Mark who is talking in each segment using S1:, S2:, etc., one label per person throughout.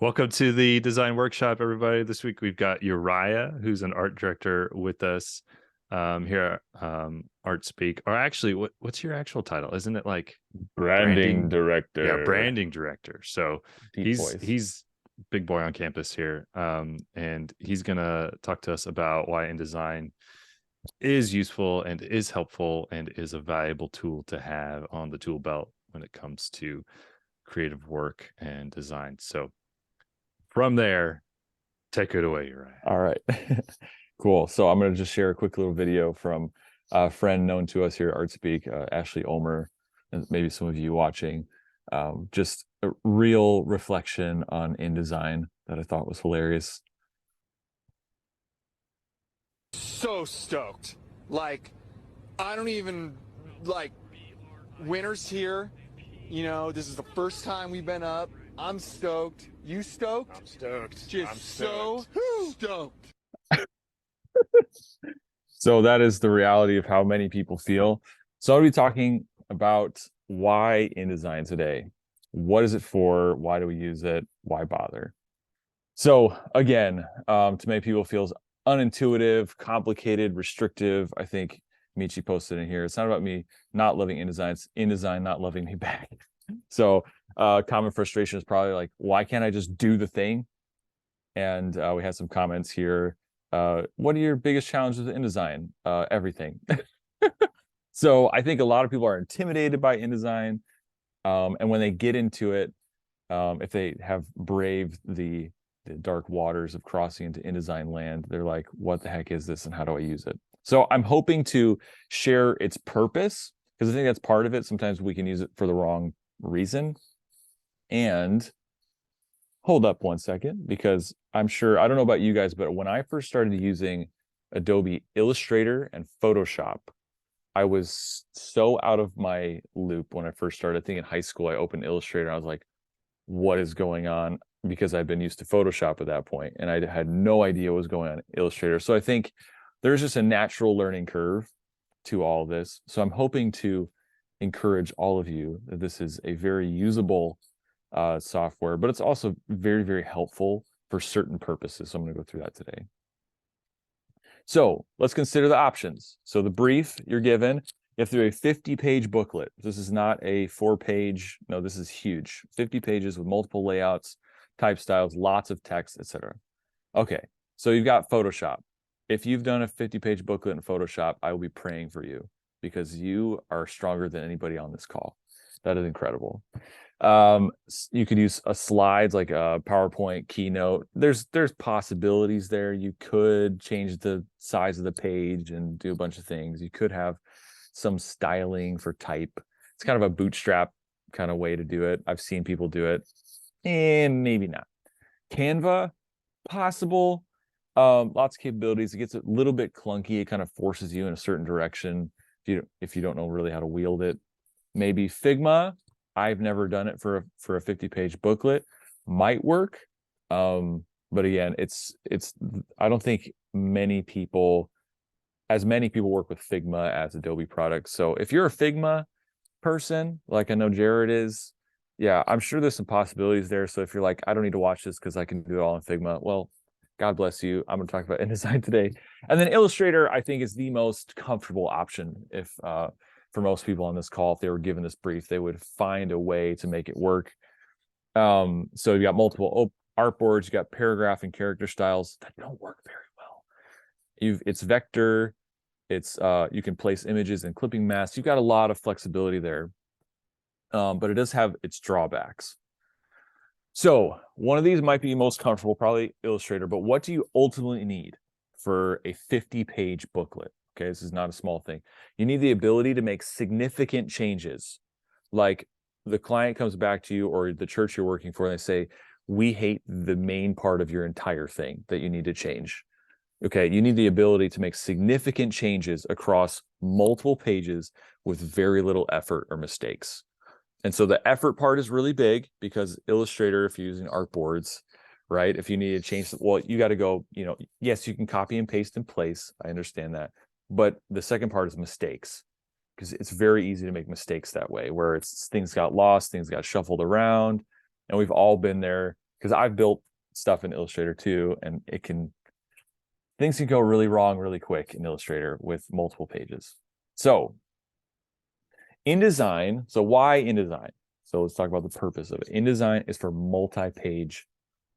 S1: Welcome to the design workshop, everybody. This week we've got Uriah, who's an art director with us here at ArtSpeak. Or actually, what's your actual title? Isn't it like
S2: Branding
S1: Yeah,
S2: director.
S1: branding director. So
S2: Deep
S1: he's
S2: voice.
S1: he's big boy on campus here, and he's gonna talk to us about why InDesign is useful and is helpful and is a valuable tool to have on the tool belt when it comes to creative work and design. So from there, take it away, Uriah.
S2: All right. Cool. So I'm going to just share a quick little video from a friend known to us here at ArtSpeak, Ashley Ulmer, and maybe some of you watching. Just a real reflection on InDesign that I thought was hilarious.
S3: So stoked. Like, I don't even, like, winter's here. You know, this is the first time we've been up. I'm stoked. You stoked?
S4: I'm stoked.
S3: Just
S4: I'm stoked.
S3: so stoked.
S2: So that is the reality of how many people feel. So I'll be talking about why InDesign today. What is it for? Why do we use it? Why bother? So again, to many people feels unintuitive, complicated, restrictive. I think Michi posted in here. It's not about me not loving InDesign. It's InDesign not loving me back. So common frustration is probably like, why can't I just do the thing? And we had some comments here. What are your biggest challenges with InDesign? Everything. So I think a lot of people are intimidated by InDesign. And when they get into it, if they have braved the dark waters of crossing into InDesign land, they're like, what the heck is this and how do I use it? So I'm hoping to share its purpose, because I think that's part of it. Sometimes we can use it for the wrong reason. And hold up one second, because I'm sure, I don't know about you guys, but when I first started using Adobe Illustrator and Photoshop, I was so out of my loop when I first started. I think in high school, I opened Illustrator and I was like, what is going on? Because I'd been used to Photoshop at that point and I had no idea what was going on in Illustrator. So I think there's just a natural learning curve to all of this. So I'm hoping to encourage all of you that this is a very usable software, but it's also very, very helpful for certain purposes. So I'm going to go through that today. So let's consider the options. So the brief you're given, you have to do a 50-page booklet. This is not a 4-page. No, this is huge. 50 pages with multiple layouts, type styles, lots of text, etc. Okay, so you've got Photoshop. If you've done a 50-page booklet in Photoshop, I will be praying for you because you are stronger than anybody on this call. That is incredible. You could use slides like a PowerPoint keynote. There's possibilities there. You could change the size of the page and do a bunch of things. You could have some styling for type. It's kind of a bootstrap kind of way to do it. I've seen people do it, and maybe not. Canva, possible. Lots of capabilities. It gets a little bit clunky. It kind of forces you in a certain direction if you don't know really how to wield it. Maybe Figma. I've never done it for a 50-page booklet. Might work. But again, it's I don't think as many people work with Figma as Adobe products. So if you're a Figma person, like I know Jared is, yeah, I'm sure there's some possibilities there. So if you're like, I don't need to watch this because I can do it all in Figma, well, God bless you. I'm going to talk about InDesign today. And then Illustrator, I think, is the most comfortable option. If for most people on this call, if they were given this brief, they would find a way to make it work. So you got multiple artboards, you got paragraph and character styles that don't work very well. It's vector, it's you can place images in clipping masks. You've got a lot of flexibility there, but it does have its drawbacks. So one of these might be most comfortable, probably Illustrator, but what do you ultimately need for a 50-page booklet? Okay, this is not a small thing. You need the ability to make significant changes. Like the client comes back to you or the church you're working for and they say, we hate the main part of your entire thing that you need to change. Okay, you need the ability to make significant changes across multiple pages with very little effort or mistakes. And so the effort part is really big because Illustrator, if you're using artboards, right? If you need to change, well, you got to go, yes, you can copy and paste in place. I understand that. But the second part is mistakes, because it's very easy to make mistakes that way, where things got lost, things got shuffled around, and we've all been there. because I've built stuff in Illustrator too, and things can go really wrong really quick in Illustrator with multiple pages. So InDesign, so why InDesign? So let's talk about the purpose of it. InDesign is for multi-page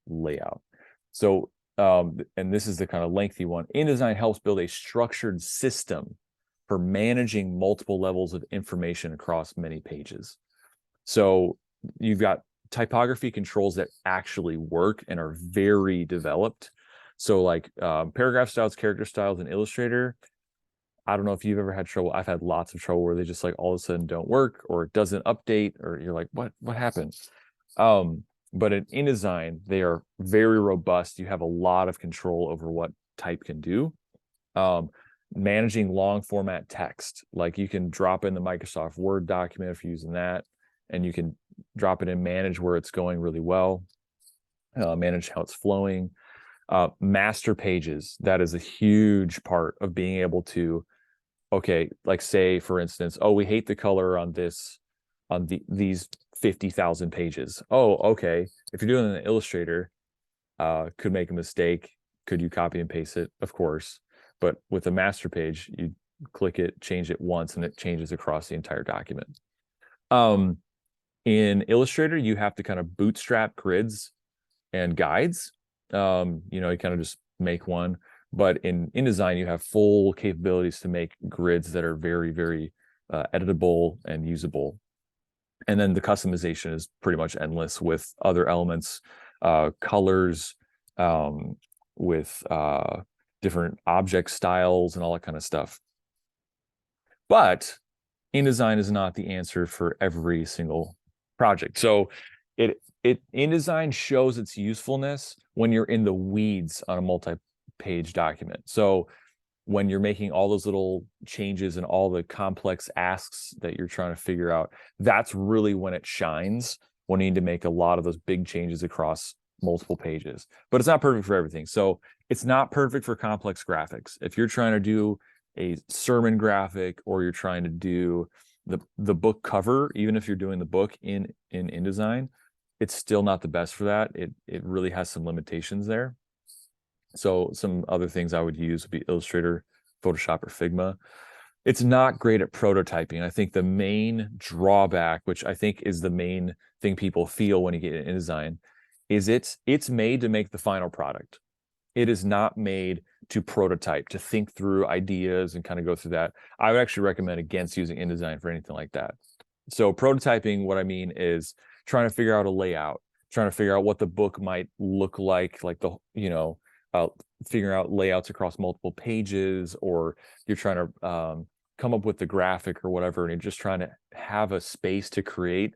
S2: layout. So, and this is the kind of lengthy one. InDesign helps build a structured system for managing multiple levels of information across many pages. So you've got typography controls that actually work and are very developed. So like paragraph styles, character styles in Illustrator, I don't know if you've ever had trouble. I've had lots of trouble where they just like all of a sudden don't work, or it doesn't update, or you're like, what happened? But in InDesign, they are very robust. You have a lot of control over what type can do. Managing long format text, like you can drop in the Microsoft Word document if you're using that, and you can drop it in, manage where it's going really well, manage how it's flowing. Master pages, that is a huge part of being able to, okay, like say for instance, oh, we hate the color on this, on these 50,000 pages. Oh, okay. If you're doing an Illustrator, could make a mistake. Could you copy and paste it? Of course. But with a master page, you click it, change it once, and it changes across the entire document. In Illustrator, you have to kind of bootstrap grids and guides. You kind of just make one. But in InDesign, you have full capabilities to make grids that are very, very editable and usable. And then the customization is pretty much endless with other elements, colors, with different object styles and all that kind of stuff. But InDesign is not the answer for every single project. So InDesign shows its usefulness when you're in the weeds on a multi-page document. So when you're making all those little changes and all the complex asks that you're trying to figure out, that's really when it shines, when you need to make a lot of those big changes across multiple pages. But it's not perfect for everything. So it's not perfect for complex graphics. If you're trying to do a sermon graphic, or you're trying to do the book cover, even if you're doing the book in InDesign, it's still not the best for that. It really has some limitations there. So some other things I would use would be Illustrator, Photoshop, or Figma. It's not great at prototyping. I think the main drawback, which I think is the main thing people feel when you get into InDesign, is it's made to make the final product. It is not made to prototype, to think through ideas and kind of go through that. I would actually recommend against using InDesign for anything like that. So prototyping, what I mean is trying to figure out a layout, trying to figure out what the book might look like the, figuring out layouts across multiple pages, or you're trying to come up with the graphic or whatever, and you're just trying to have a space to create.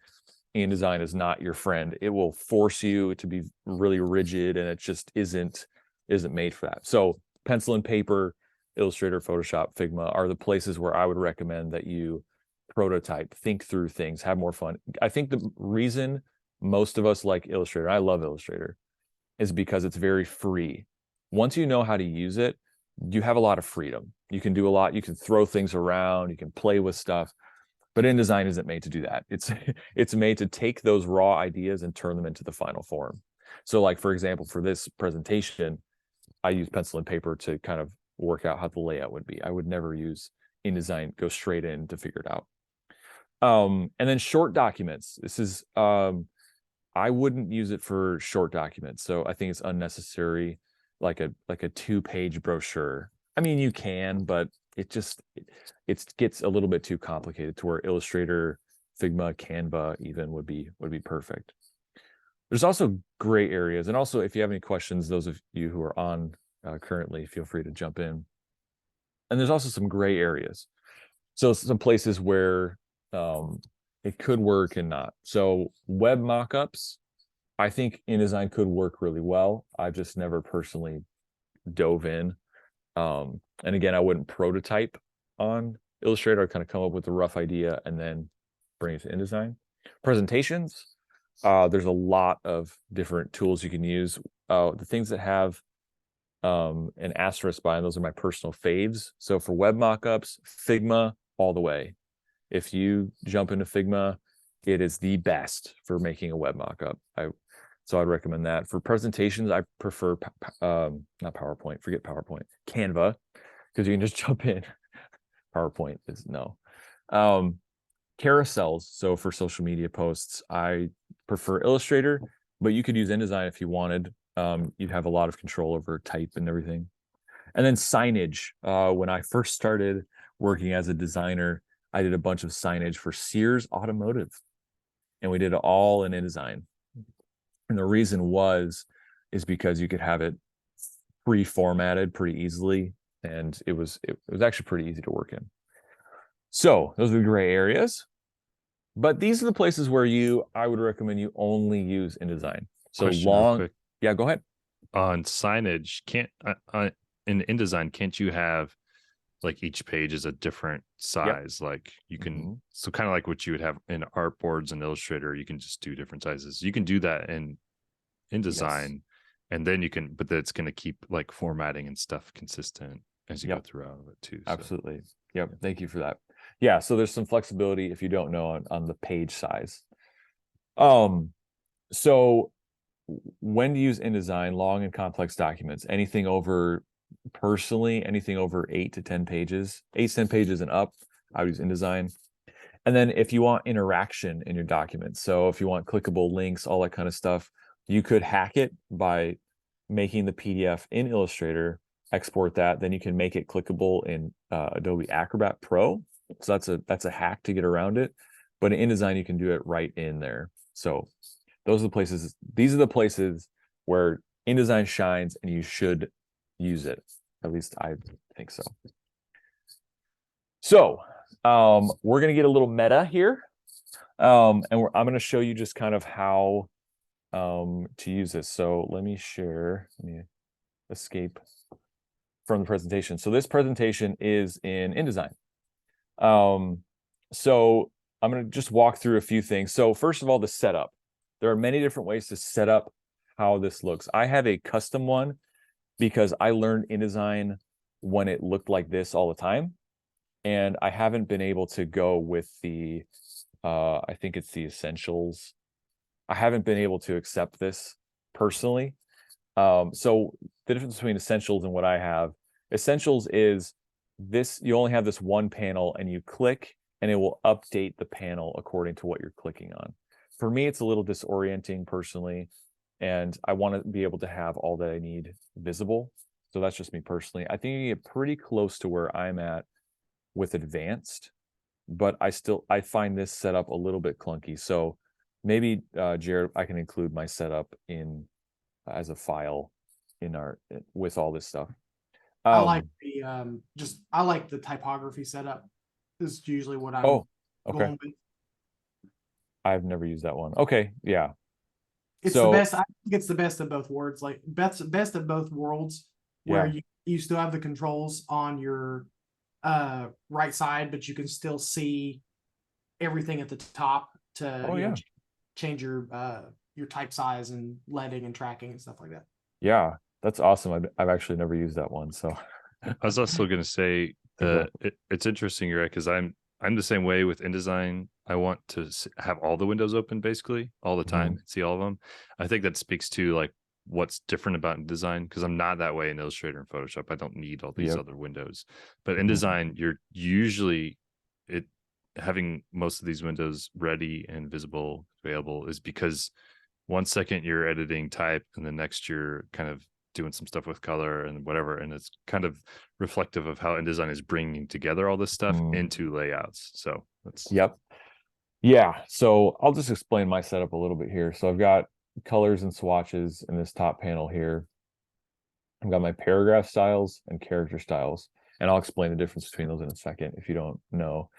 S2: InDesign is not your friend. It will force you to be really rigid, and it just isn't made for that. So pencil and paper, Illustrator, Photoshop, Figma are the places where I would recommend that you prototype, think through things, have more fun. I think the reason most of us like Illustrator, I love Illustrator, is because it's very free. Once you know how to use it, you have a lot of freedom. You can do a lot. You can throw things around. You can play with stuff. But InDesign isn't made to do that. It's made to take those raw ideas and turn them into the final form. So like, for example, for this presentation, I use pencil and paper to kind of work out how the layout would be. I would never use InDesign, go straight in to figure it out. And then short documents. This is, I wouldn't use it for short documents. So I think it's unnecessary, like a 2-page brochure. I mean, you can, but it gets a little bit too complicated to where Illustrator, Figma, Canva even would be perfect. There's also gray areas. And also, if you have any questions, those of you who are on currently, feel free to jump in. And there's also some gray areas. So some places where it could work and not. So web mockups, I think InDesign could work really well. I've just never personally dove in. And again, I wouldn't prototype on Illustrator. I'd kind of come up with a rough idea and then bring it to InDesign. Presentations, there's a lot of different tools you can use. The things that have an asterisk by them, those are my personal faves. So for web mockups, Figma all the way. If you jump into Figma, it is the best for making a web mockup. So I'd recommend that. For presentations, I prefer not PowerPoint, forget PowerPoint, Canva, because you can just jump in. PowerPoint is no. Carousels. So for social media posts, I prefer Illustrator, but you could use InDesign if you wanted. You'd have a lot of control over type and everything. And then signage. When I first started working as a designer, I did a bunch of signage for Sears Automotive, and we did it all in InDesign. And the reason is because you could have it pre-formatted pretty easily, and it was actually pretty easy to work in. So those are the gray areas, but these are the places where I would recommend you only use InDesign. So
S1: Question real quick.
S2: Yeah, go ahead.
S1: On signage, in InDesign, can't you have like each page is a different size? Yep. Like you can, so kind of like what you would have in artboards and Illustrator, you can just do different sizes. You can do that in InDesign, yes. And then you can, but that's going to keep like formatting and stuff consistent as you go throughout it too. So.
S2: Absolutely. Yep. Thank you for that. Yeah. So there's some flexibility if you don't know on the page size. So when to use InDesign, long and complex documents, anything over 8 to 10 pages, 8 to 10 pages and up, I would use InDesign. And then if you want interaction in your documents, so if you want clickable links, all that kind of stuff, you could hack it by making the PDF in Illustrator, export that, then you can make it clickable in Adobe Acrobat Pro. So that's a hack to get around it. But in InDesign, you can do it right in there. So these are the places where InDesign shines, and you should use it. At least I think so. So we're going to get a little meta here. And I'm going to show you just kind of how to use this. So let me escape from the presentation. So this presentation is in InDesign. So I'm going to just walk through a few things. So first of all, the setup. There are many different ways to set up how this looks. I have a custom one because I learned InDesign when it looked like this all the time. And I haven't been able to go with the, I think it's the essentials. I haven't been able to accept this personally. So the difference between essentials and what I have, essentials is this, you only have this one panel and you click and it will update the panel according to what you're clicking on. For me, it's a little disorienting personally, and I want to be able to have all that I need visible. So that's just me personally. I think you get pretty close to where I'm at with advanced, but I find this setup a little bit clunky. So maybe Jared, I can include my setup in as a file in with all this stuff.
S4: I like the typography setup. This is usually what I'm going with.
S2: I've never used that one. Okay, yeah.
S4: It's the best. I think it's the best of both worlds. Like best of both worlds, where you still have the controls on your right side, but you can still see everything at the top to change your type size and leading and tracking and stuff like that.
S2: Yeah, that's awesome. I've actually never used that one. So
S1: I was also going to say it's interesting, right? Because I'm the same way with InDesign. I want to have all the windows open basically all the time, see all of them. I think that speaks to like what's different about InDesign, because I'm not that way in Illustrator and Photoshop. I don't need all these other windows. But InDesign, you're usually having most of these windows ready and visible, available, is because 1 second you're editing type and the next you're kind of doing some stuff with color and whatever, and it's kind of reflective of how InDesign is bringing together all this stuff into layouts. So that's
S2: so I'll just explain my setup a little bit here. So I've got colors and swatches in this top panel here. I've got my paragraph styles and character styles, and I'll explain the difference between those in a second if you don't know.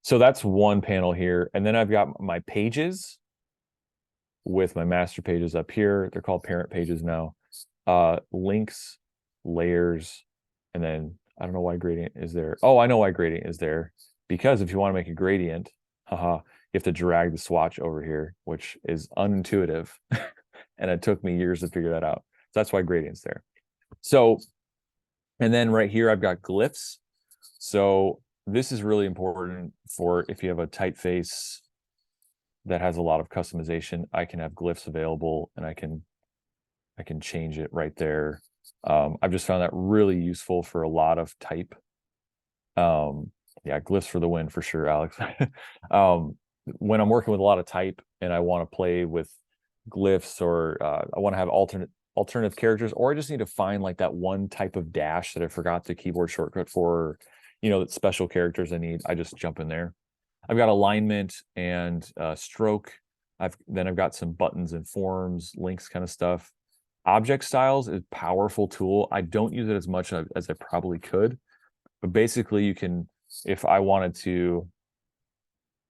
S2: So that's one panel here, and then I've got my pages with my master pages up here. They're called parent pages now. Links, layers, and then I don't know why gradient is there. Oh, I know why gradient is there, because if you want to make a gradient, you have to drag the swatch over here, which is unintuitive. And it took me years to figure that out. So that's why gradient's there. So, and then right here, I've got glyphs. So this is really important for if you have a typeface that has a lot of customization, I can have glyphs available, and I can change it right there. I've just found that really useful for a lot of type. Yeah, glyphs for the win for sure, Alex. When I'm working with a lot of type and I want to play with glyphs, or I want to have alternative characters, or I just need to find like that one type of dash that I forgot the keyboard shortcut for, that special characters I need, I just jump in there. I've got alignment and stroke. I've got some buttons and forms, links kind of stuff. Object styles is a powerful tool. I don't use it as much as I probably could, but basically you can, if I wanted to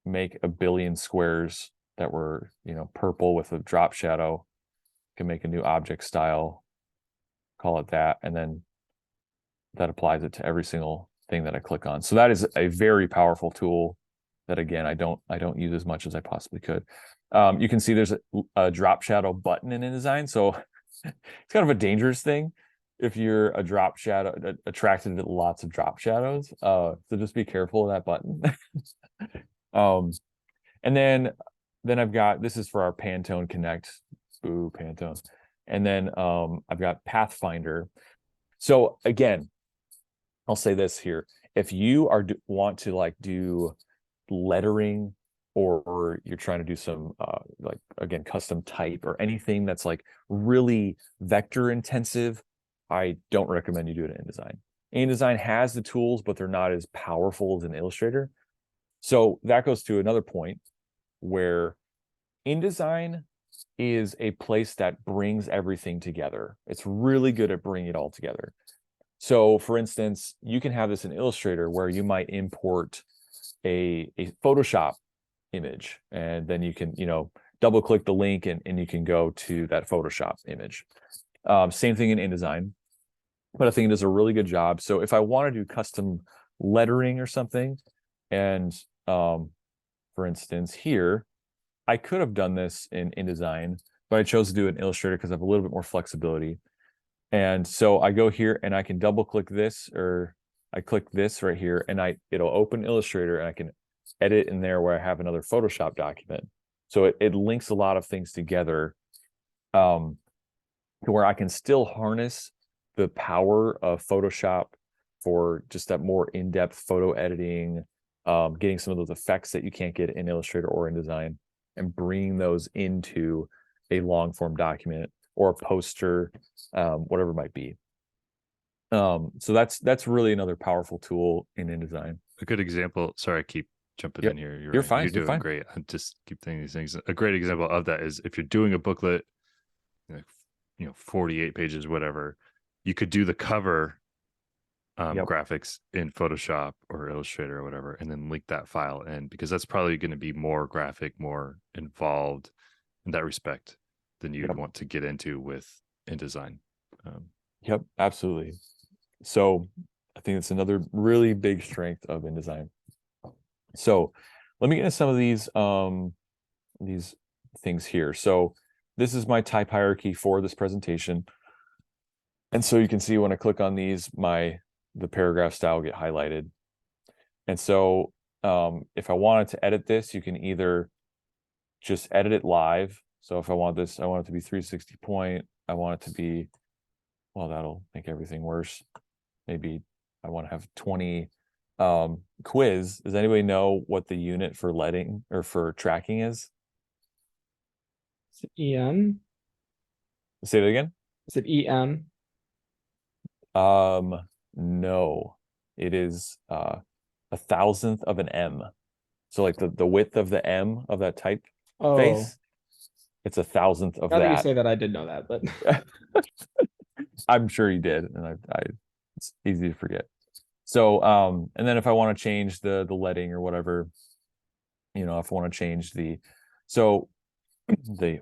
S2: make a billion squares that were, purple with a drop shadow, I can make a new object style, call it that, and then that applies it to every single thing that I click on. So that is a very powerful tool that, again, I don't use as much as I possibly could. You can see there's a drop shadow button in InDesign. So it's kind of a dangerous thing if you're a drop shadow attracted to lots of drop shadows. So just be careful of that button. And then I've got, this is for our Pantone Connect. Ooh, Pantone. And then I've got Pathfinder. So again, I'll say this here. If you want to like do lettering, or you're trying to do some like, again, custom type or anything that's like really vector intensive, I don't recommend you do it in InDesign. InDesign has the tools, but they're not as powerful as an Illustrator. So that goes to another point where InDesign is a place that brings everything together. It's really good at bringing it all together. So for instance, you can have this in Illustrator where you might import a Photoshop image, and then you can, double click the link and you can go to that Photoshop image. Same thing in InDesign, but I think it does a really good job. So if I want to do custom lettering or something, and for instance here, I could have done this in InDesign, but I chose to do it in Illustrator because I have a little bit more flexibility. And so I go here and I can double click this, or I click this right here, and it'll open Illustrator, and I can edit in there where I have another Photoshop document. So it links a lot of things together, to where I can still harness the power of Photoshop for just that more in-depth photo editing, getting some of those effects that you can't get in Illustrator or InDesign, and bringing those into a long form document or a poster, whatever it might be. So that's really another powerful tool in InDesign.
S1: A good example. Sorry, I keep jumping in here.
S2: You're
S1: right.
S2: fine.
S1: You're doing
S2: fine.
S1: great. I just keep thinking these things. A great example of that is if you're doing a booklet, 48 pages, whatever, you could do the cover graphics in Photoshop or Illustrator or whatever, and then link that file in, because that's probably going to be more graphic, more involved in that respect than you'd want to get into with InDesign.
S2: Yep, absolutely. So I think it's another really big strength of InDesign. So let me get into some of these things here. So this is my type hierarchy for this presentation. And so you can see when I click on these, the paragraph style get highlighted. And so if I wanted to edit this, you can either just edit it live. So if I want this, I want it to be 360 point. I want it to be, well, that'll make everything worse. Maybe I want to have 20 quiz. Does anybody know what the unit for letting or for tracking is?
S5: Is it EM?
S2: Say that again.
S5: Is it EM?
S2: No, it is a 1,000th of an M. So like the width of the M of that type face, it's a 1,000th of
S5: Now that you
S2: that.
S5: say that, I did know that, but
S2: I'm sure you did, and it's easy to forget. So and then if I want to change the letting or whatever, if I want to change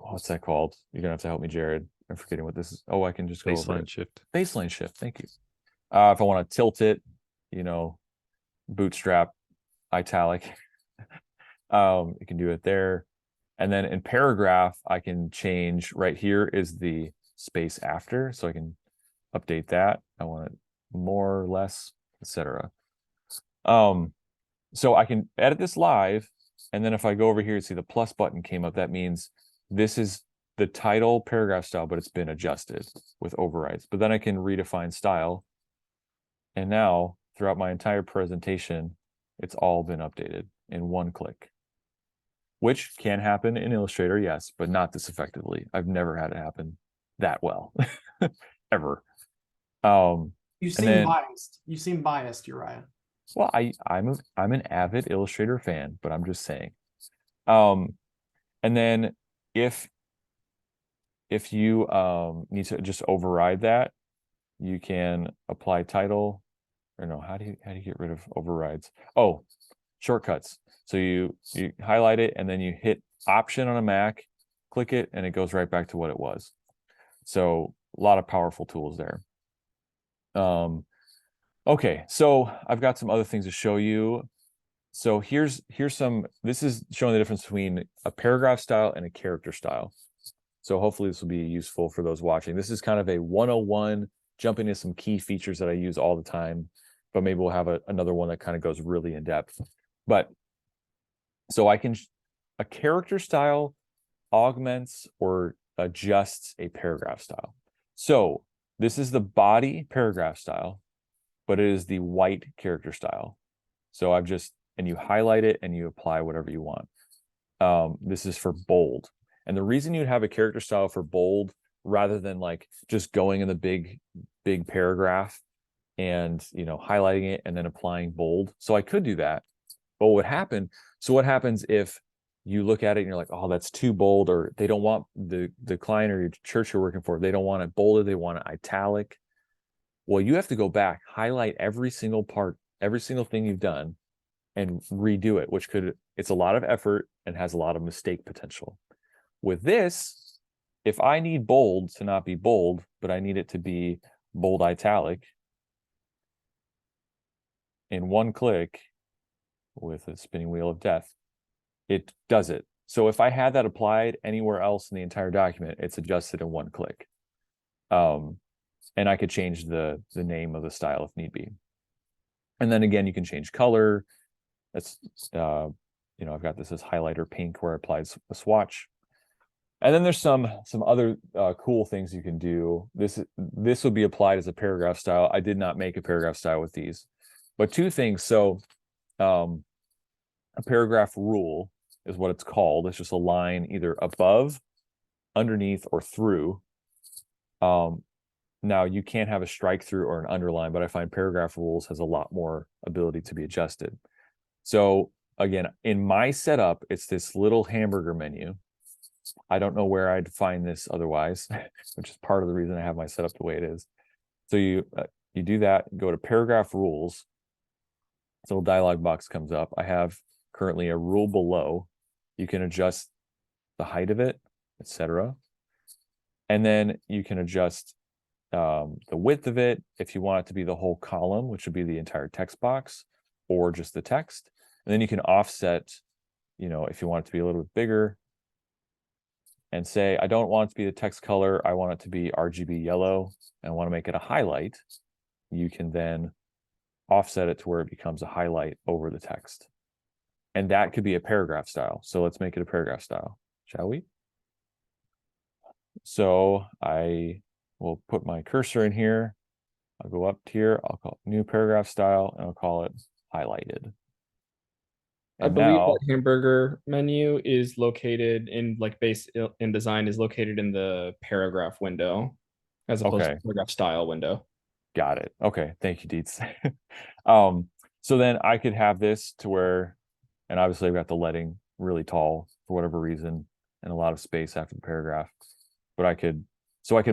S2: what's that called? You're gonna have to help me, Jared. I'm forgetting what this is. Oh, I can just go over it.
S1: Shift.
S2: Baseline shift. Thank you. If I want to tilt it, bootstrap, italic, you can do it there. And then in paragraph, I can change right here is the space after, so I can update that. I want it more, less, etc. So I can edit this live, And then if I go over here, see the plus button came up. That means this is the title paragraph style, but it's been adjusted with overrides. But then I can redefine style. And now throughout my entire presentation, it's all been updated in one click, which can happen in Illustrator, yes, but not this effectively. I've never had it happen that well, ever.
S4: You
S2: and
S4: seem
S2: then-
S4: biased. You seem biased, Uriah.
S2: Well, I'm an avid Illustrator fan, but I'm just saying. And then if you need to just override that, you can apply title, or no, how do you get rid of overrides? Oh, shortcuts. So you highlight it and then you hit Option on a Mac, click it, and it goes right back to what it was. So a lot of powerful tools there. Okay, so I've got some other things to show you. So here's some, this is showing the difference between a paragraph style and a character style. So hopefully this will be useful for those watching. This is kind of a 101, jumping into some key features that I use all the time, but maybe we'll have another one that kind of goes really in depth. But so a character style augments or adjusts a paragraph style. So this is the body paragraph style, but it is the white character style. So and you highlight it and you apply whatever you want. This is for bold. And the reason you'd have a character style for bold rather than like just going in the big paragraph and, highlighting it and then applying bold. So I could do that, but what happens if you look at it and you're like, oh, that's too bold, or they don't want the client or your church you're working for, they don't want it bolded, they want it italic. Well, you have to go back, highlight every single part, every single thing you've done, and redo it, it's a lot of effort and has a lot of mistake potential. With this, if I need bold to not be bold, but I need it to be bold italic, in one click with a spinning wheel of death, it does it. So if I had that applied anywhere else in the entire document, it's adjusted in one click. And I could change the name of the style if need be. And then again, you can change color. That's I've got this as highlighter pink where it applies a swatch. And then there's some other cool things you can do. This would be applied as a paragraph style. I did not make a paragraph style with these, but two things. So a paragraph rule is what it's called. It's just a line either above, underneath, or through. Now you can't have a strike through or an underline, but I find paragraph rules has a lot more ability to be adjusted. So again, in my setup, it's this little hamburger menu. I don't know where I'd find this otherwise, which is part of the reason I have my setup the way it is. So you do that, go to paragraph rules. This little dialog box comes up. I have currently a rule below. You can adjust the height of it, etc. And then you can adjust the width of it if you want it to be the whole column, which would be the entire text box, or just the text. And then you can offset, if you want it to be a little bit bigger, and say, I don't want it to be the text color, I want it to be RGB yellow, and I want to make it a highlight. You can then offset it to where it becomes a highlight over the text. And that could be a paragraph style. So let's make it a paragraph style, shall we? So I will put my cursor in here. I'll go up here, I'll call it new paragraph style, and I'll call it highlighted.
S5: I believe that hamburger menu is located in base InDesign is located in the paragraph window as opposed to paragraph style window.
S2: Got it. Okay. Thank you, Dietz. So then I could have this to where, and obviously I've got the leading really tall for whatever reason and a lot of space after the paragraph, but I could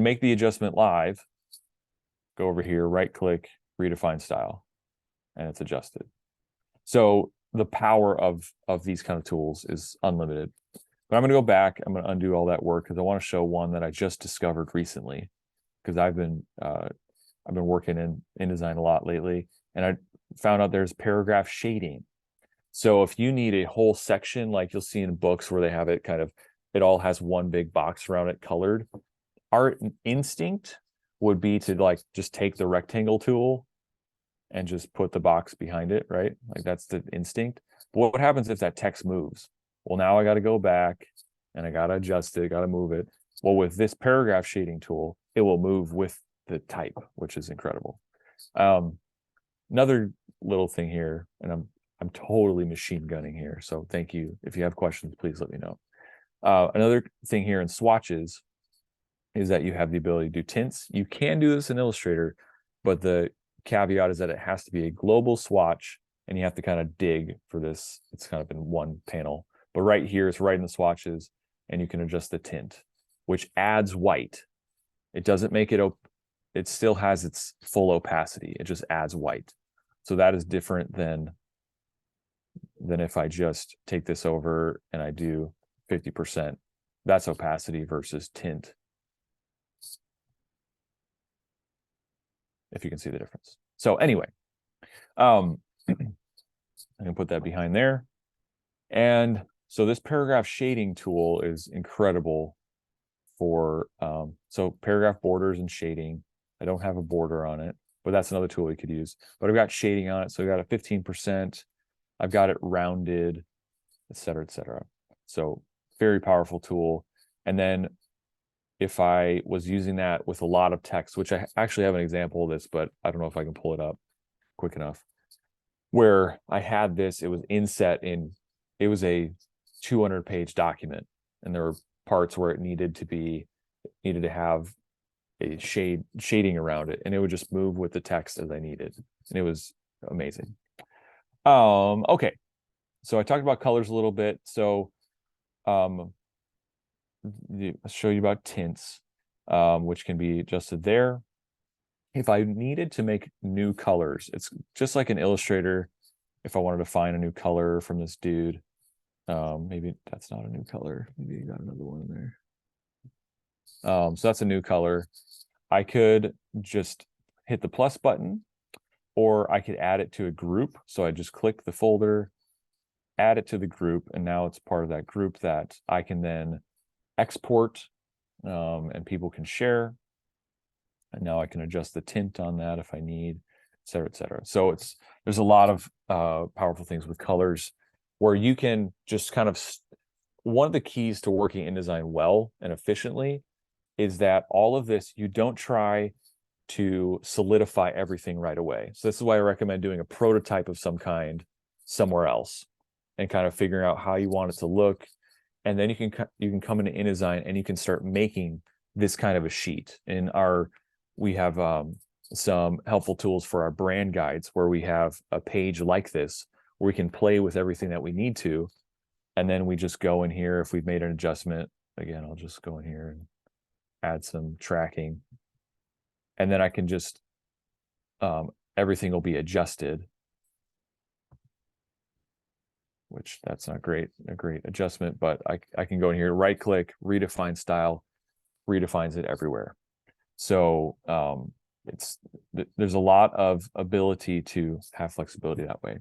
S2: make the adjustment live, go over here, right click, redefine style, and it's adjusted. So the power of these kind of tools is unlimited. But I'm going to go back. I'm going to undo all that work because I want to show one that I just discovered recently, because I've been working in InDesign a lot lately, and I found out there's paragraph shading. So if you need a whole section, like you'll see in books where they have it it all has one big box around it colored, our instinct would be to just take the rectangle tool and just put the box behind it, right? Like that's the instinct. But what happens if that text moves? Well, now I got to go back and I got to adjust it, got to move it. Well, with this paragraph shading tool, it will move with the type, which is incredible. Another little thing here, and I'm totally machine gunning here, so thank you. If you have questions, please let me know. Another thing here in swatches is that you have the ability to do tints. You can do this in Illustrator, but the caveat is that it has to be a global swatch, and you have to kind of dig for this. It's kind of in one panel, but right here, it's right in the swatches, and you can adjust the tint, which adds white. It doesn't make it it still has its full opacity. It just adds white. So that is different than if I just take this over and I do 50%. That's opacity versus tint. If you can see the difference. So anyway, I can put that behind there. And so this paragraph shading tool is incredible for, so paragraph borders and shading. I don't have a border on it, but that's another tool we could use. But I've got shading on it. So I've got a 15%. I've got it rounded, et cetera, et cetera. So very powerful tool. And then if I was using that with a lot of text, which I actually have an example of this, but I don't know if I can pull it up quick enough, where I had this, it was inset in, it was a 200-page document, and there were parts where it needed to have a shading around it, and it would just move with the text as I needed, and it was amazing. Okay, so I talked about colors a little bit. So I'll show you about tints, which can be adjusted there. If I needed to make new colors, it's just like an Illustrator. If I wanted to find a new color from this dude, maybe that's not a new color. Maybe you got another one in there. So that's a new color. I could just hit the plus button, or I could add it to a group. So I just click the folder, add it to the group, and now it's part of that group that I can then export, and people can share. And now I can adjust the tint on that if I need, et cetera, et cetera. So there's a lot of powerful things with colors where you can just kind of, one of the keys to working InDesign well and efficiently is that all of this, you don't try to solidify everything right away. So this is why I recommend doing a prototype of some kind somewhere else and kind of figuring out how you want it to look. And then you can come into InDesign and you can start making this kind of a sheet. We have some helpful tools for our brand guides where we have a page like this where we can play with everything that we need to. And then we just go in here. If we've made an adjustment, again, I'll just go in here and add some tracking. And then I can just, everything will be adjusted, which that's not a great adjustment, but I can go in here, right click, redefine style, redefines it everywhere. So there's a lot of ability to have flexibility that way.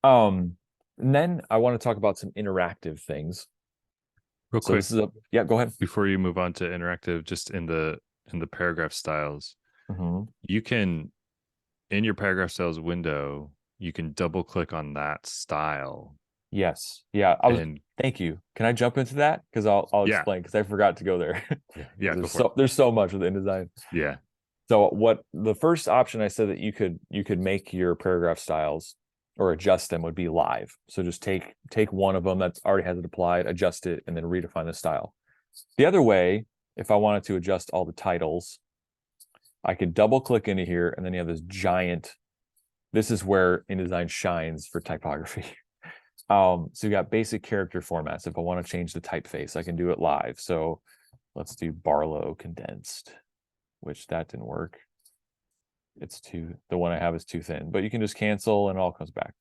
S2: And then I want to talk about some interactive things.
S1: Real quick.
S2: This is yeah, go ahead.
S1: Before you move on to interactive, just in the paragraph styles, you can, in your paragraph styles window, you can double click on that style.
S2: Yes. Yeah. Thank you. Can I jump into that? Because I'll explain, because I forgot to go there.
S1: Yeah.
S2: There's so much with InDesign.
S1: Yeah.
S2: So what the first option I said that you could make your paragraph styles or adjust them would be live. So just take one of them that's already has it applied, adjust it, and then redefine the style. The other way, if I wanted to adjust all the titles, I could double click into here, and then you have this giant, this is where InDesign shines for typography. So you got basic character formats. If I want to change the typeface, I can do it live. So let's do Barlow condensed, which that didn't work. The one I have is too thin, but you can just cancel and it all comes back.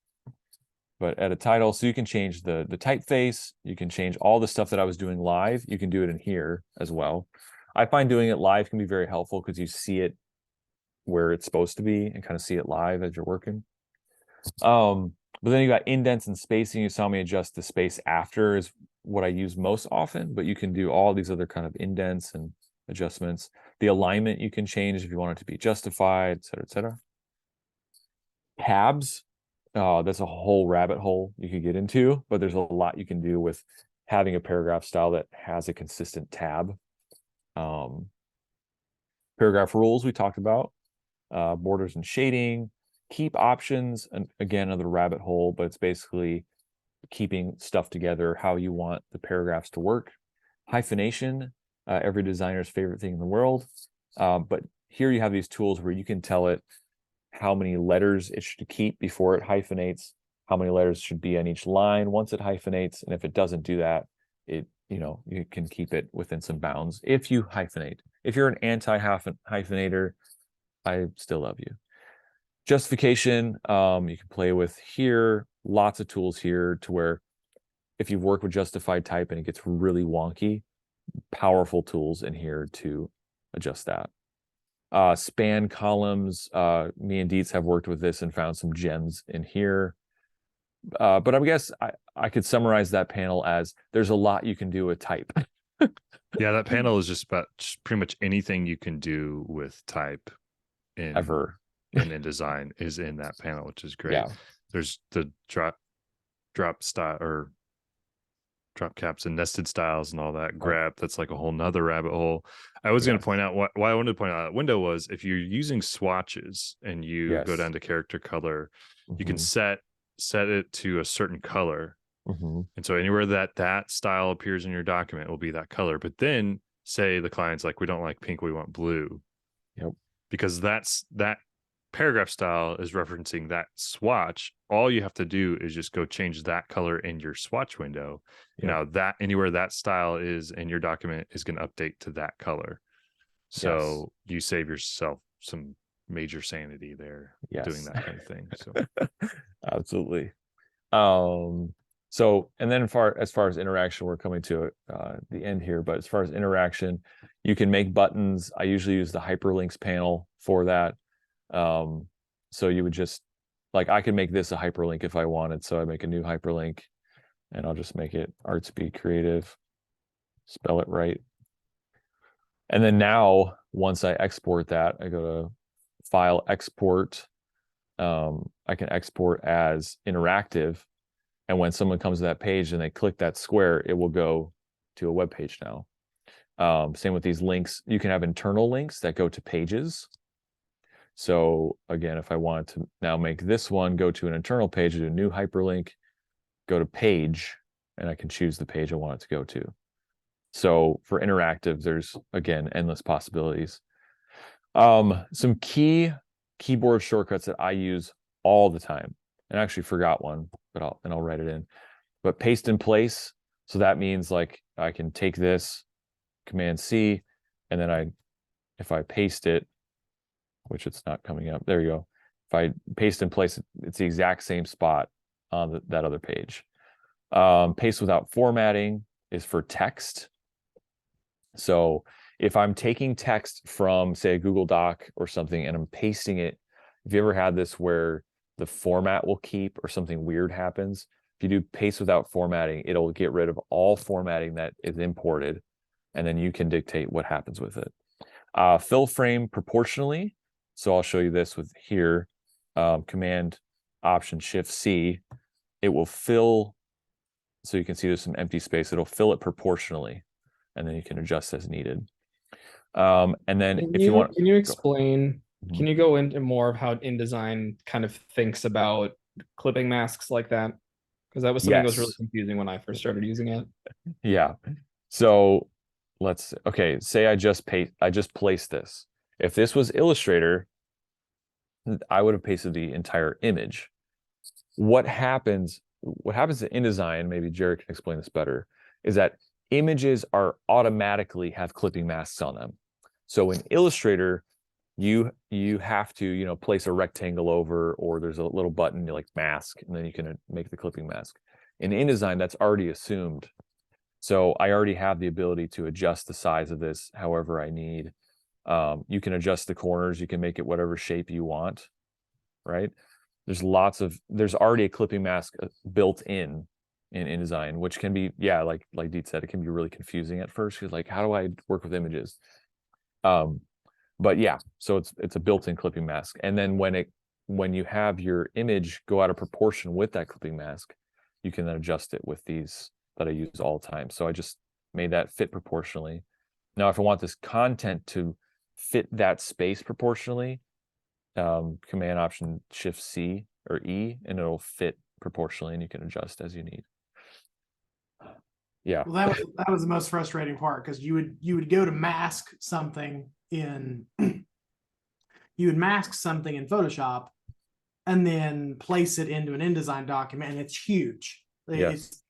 S2: But add a title, so you can change the typeface, you can change all the stuff that I was doing live, you can do it in here as well. I find doing it live can be very helpful because you see it where it's supposed to be and kind of see it live as you're working. But then you got indents and spacing. You saw me adjust the space after is what I use most often, but you can do all these other kind of indents and adjustments. The alignment you can change if you want it to be justified, et cetera, et cetera. Tabs, that's a whole rabbit hole you could get into, but there's a lot you can do with having a paragraph style that has a consistent tab. Paragraph rules we talked about, borders and shading, keep options, and again, another rabbit hole, but it's basically keeping stuff together how you want the paragraphs to work. Hyphenation, every designer's favorite thing in the world. But here you have these tools where you can tell it how many letters it should keep before it hyphenates, how many letters should be on each line once it hyphenates, and if it doesn't do that, it, you can keep it within some bounds if you hyphenate. If you're an anti-hyphenator, I still love you. Justification, you can play with here, lots of tools here to where if you've worked with justified type and it gets really wonky, powerful tools in here to adjust that. Span columns, me and Dietz have worked with this and found some gems in here. But I guess I could summarize that panel as there's a lot you can do with type.
S1: Yeah, that panel is just about pretty much anything you can do with type in InDesign is in that panel, which is great.
S5: Yeah.
S1: There's the drop style or drop caps and nested styles and all that grab. That's like a whole nother rabbit hole. I was going to point out why I wanted to point out that window was if you're using swatches and you go down to character color, you can set it to a certain color. And so anywhere that style appears in your document will be that color. But then say the client's like, we don't like pink, we want blue. Because that paragraph style is referencing that swatch. All you have to do is just go change that color in your swatch window. Now that anywhere that style is in your document is going to update to that color. So you save yourself some major sanity there doing that kind of thing. So
S2: absolutely. So, and then as far as interaction, we're coming to the end here, but as far as interaction, you can make buttons. I usually use the hyperlinks panel for that. So you would just, like, I could make this a hyperlink if I wanted. So I make a new hyperlink and I'll just make it ArtSpeak Creative, spell it right. And then now, once I export that, I go to File, Export. I can export as interactive. And when someone comes to that page and they click that square, it will go to a web page now. Same with these links. You can have internal links that go to pages. So again, if I wanted to now make this one go to an internal page, do a new hyperlink, go to page, and I can choose the page I want it to go to. So for interactive, there's, again, endless possibilities. Some key keyboard shortcuts that I use all the time. And I actually forgot one, but I'll write it in. But paste in place. So that means like I can take this, Command C, and then if I paste it, which it's not coming up. There you go. If I paste in place, it's the exact same spot on that other page. Paste without formatting is for text. So if I'm taking text from, say, a Google Doc or something, and I'm pasting it, if you ever had this where the format will keep or something weird happens, if you do paste without formatting, it'll get rid of all formatting that is imported, and then you can dictate what happens with it. Fill frame proportionally. So I'll show you this with here, Command Option Shift C. It will fill, so you can see there's some empty space. It'll fill it proportionally, and then you can adjust as needed. And then if you want,
S5: can you explain? Can you go into more of how InDesign kind of thinks about clipping masks like that? Because that was something that was really confusing when I first started using it.
S2: Yeah. So say I just placed this. If this was Illustrator, I would have pasted the entire image. What happens to InDesign, maybe Jared can explain this better, is that images are automatically have clipping masks on them. So in Illustrator, you have to, place a rectangle over, or there's a little button like mask, and then you can make the clipping mask. In InDesign, that's already assumed. So I already have the ability to adjust the size of this however I need. You can adjust the corners. You can make it whatever shape you want, right? There's already a clipping mask built in InDesign, which can be, like Deet said, it can be really confusing at first. Because like, how do I work with images? But yeah, so it's a built-in clipping mask. And then when when you have your image go out of proportion with that clipping mask, you can then adjust it with these that I use all the time. So I just made that fit proportionally. Now, if I want this content to fit that space proportionally, Command Option Shift C or E, and it'll fit proportionally, and you can adjust as you need. Yeah.
S4: Well, that was the most frustrating part, because you would go to mask something in you would mask something in Photoshop and then place it into an InDesign document, and it's huge.
S2: Yes.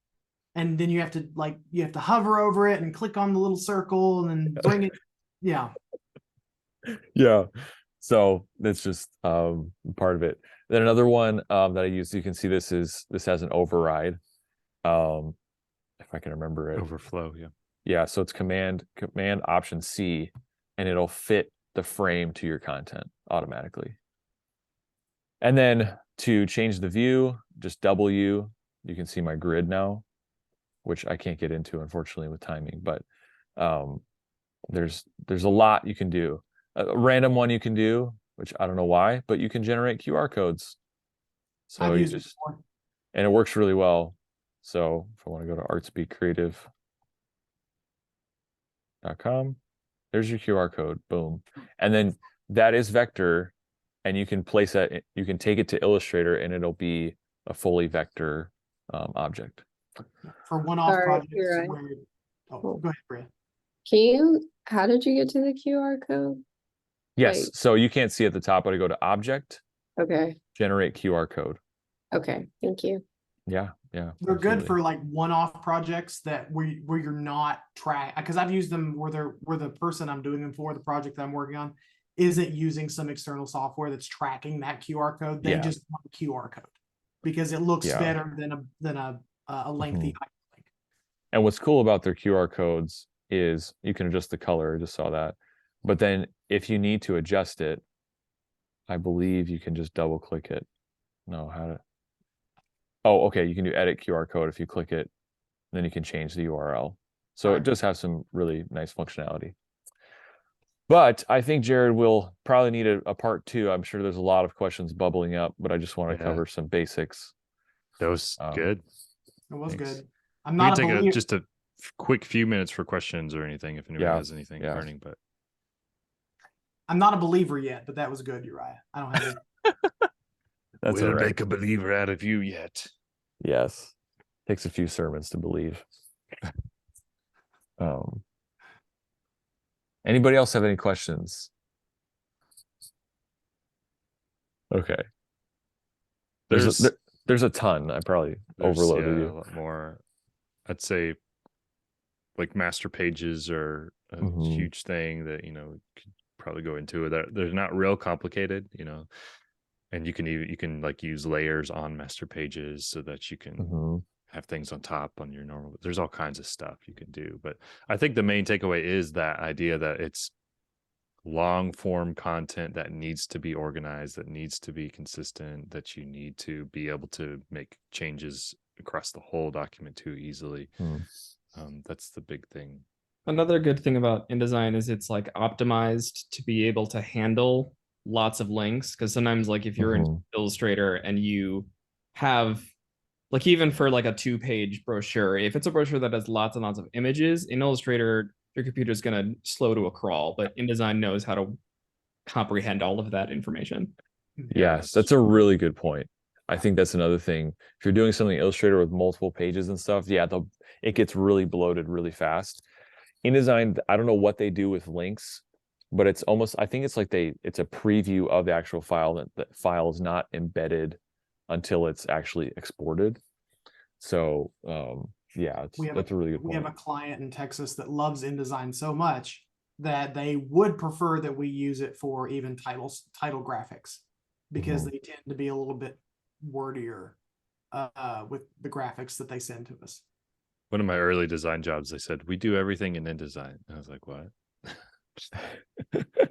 S4: And then you have to hover over it and click on the little circle and then bring it. Yeah.
S2: Yeah. So that's just part of it. Then another one that I use, you can see this has an override. If I can remember it.
S1: Overflow, yeah.
S2: Yeah, so it's Command Option C, and it'll fit the frame to your content automatically. And then to change the view, just W. You can see my grid now, which I can't get into, unfortunately, with timing, but there's a lot you can do. A random one you can do, which I don't know why, but you can generate QR codes. So you just, and it works really well. So if I want to go to artspeakcreative.com, there's your QR code, boom. And then that is vector, and you can place that, you can take it to Illustrator, and it'll be a fully vector object.
S4: For one-off projects.
S6: Right.
S4: Go ahead, Bria.
S6: How did you get to the QR code?
S2: Yes, so you can't see at the top, but I go to Object.
S6: Okay.
S2: Generate QR code.
S6: Okay, thank you.
S2: Yeah.
S4: They're
S2: absolutely.
S4: good for like one-off projects where you're not because I've used them where the person I'm doing them for, the project that I'm working on, isn't using some external software that's tracking that QR code. They just want the QR code because it looks better than a lengthy hyperlink.
S2: And what's cool about their QR codes is you can adjust the color. I just saw that. But then if you need to adjust it, I believe you can just double click it. Oh, okay. You can do edit QR code. If you click it, then you can change the URL. So it does have some really nice functionality. But I think Jared will probably need a part 2. I'm sure there's a lot of questions bubbling up, but I just want to cover some basics.
S1: That was good.
S4: It was
S1: Thanks.
S4: good. I'm not
S1: we can take just a quick few minutes for questions or anything if anybody has anything burning. But
S4: I'm not a believer yet, but that was good, Uriah. I don't have it.
S2: That's
S1: we'll make a believer out of you yet.
S2: Yes. Takes a few sermons to believe. Anybody else have any questions? Okay. There's a ton. I probably overloaded you.
S1: A lot more. I'd say like master pages are a huge thing that could probably go into it. They're not real complicated, and you can like use layers on master pages so that you can have things on top on your normal. There's all kinds of stuff you can do, but I think the main takeaway is that idea that it's long form content that needs to be organized, that needs to be consistent, that you need to be able to make changes across the whole document too easily. That's the big thing.
S5: Another good thing about InDesign is it's like optimized to be able to handle lots of links, because sometimes like if you're in Illustrator and you have like, even for like a 2-page brochure, if it's a brochure that has lots and lots of images in Illustrator, your computer is going to slow to a crawl, but InDesign knows how to comprehend all of that information.
S2: Yes, that's a really good point. I think that's another thing. If you're doing something in Illustrator with multiple pages and stuff, it gets really bloated really fast. InDesign, I don't know what they do with links, but it's almost, I think it's like it's a preview of the actual file, that file is not embedded until it's actually exported. So that's a really good point.
S4: We have a client in Texas that loves InDesign so much that they would prefer that we use it for even title graphics, because they tend to be a little bit wordier with the graphics that they send to us.
S1: One of my early design jobs, they said, we do everything in InDesign. And I was like, what?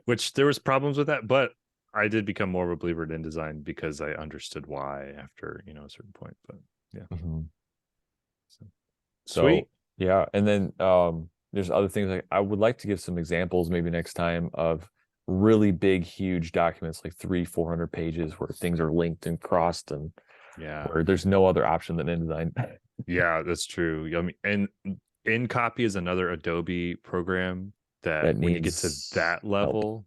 S1: Which there was problems with that, but I did become more of a believer in InDesign because I understood why after a certain point. But
S2: So
S1: sweet.
S2: Yeah, and then there's other things. Like I would like to give some examples maybe next time of really big, huge documents, like 300-400 pages where things are linked and crossed, and where there's no other option than InDesign.
S1: Yeah, that's true. I mean, and InCopy is another Adobe program that when you get to that level,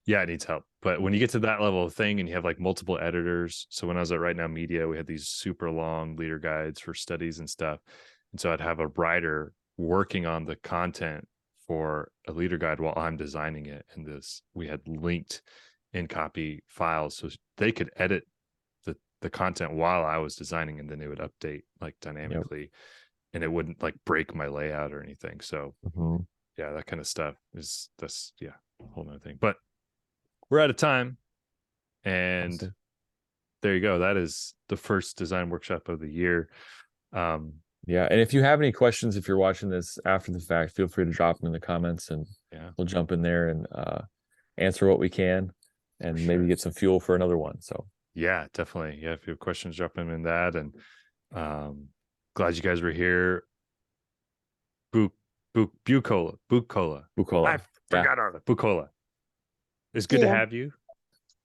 S1: yeah, it needs help. But when you get to that level of thing and you have like multiple editors, so when I was at Right Now Media, we had these super long leader guides for studies and stuff. And so I'd have a writer working on the content for a leader guide while I'm designing it. And we had linked InCopy files so they could edit the content while I was designing, and then it would update like dynamically, and it wouldn't like break my layout or anything. So yeah, that kind of stuff that's a whole nother thing. But we're out of time, and there you go. That is the first design workshop of the year.
S2: Yeah, and if you have any questions, if you're watching this after the fact, feel free to drop them in the comments, and we'll jump in there and answer what we can, and maybe get some fuel for another one. So
S1: yeah, definitely. Yeah, if you have questions, drop them in that. And glad you guys were here. Bucola. I forgot all the Bucola. It's good to have you.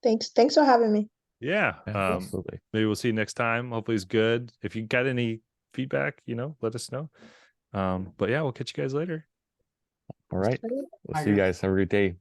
S7: Thanks for having me.
S1: Yeah.
S2: absolutely.
S1: Maybe we'll see you next time. Hopefully it's good. If you got any feedback, let us know. But yeah, we'll catch you guys later.
S2: All right. We'll see you guys. Have a great day.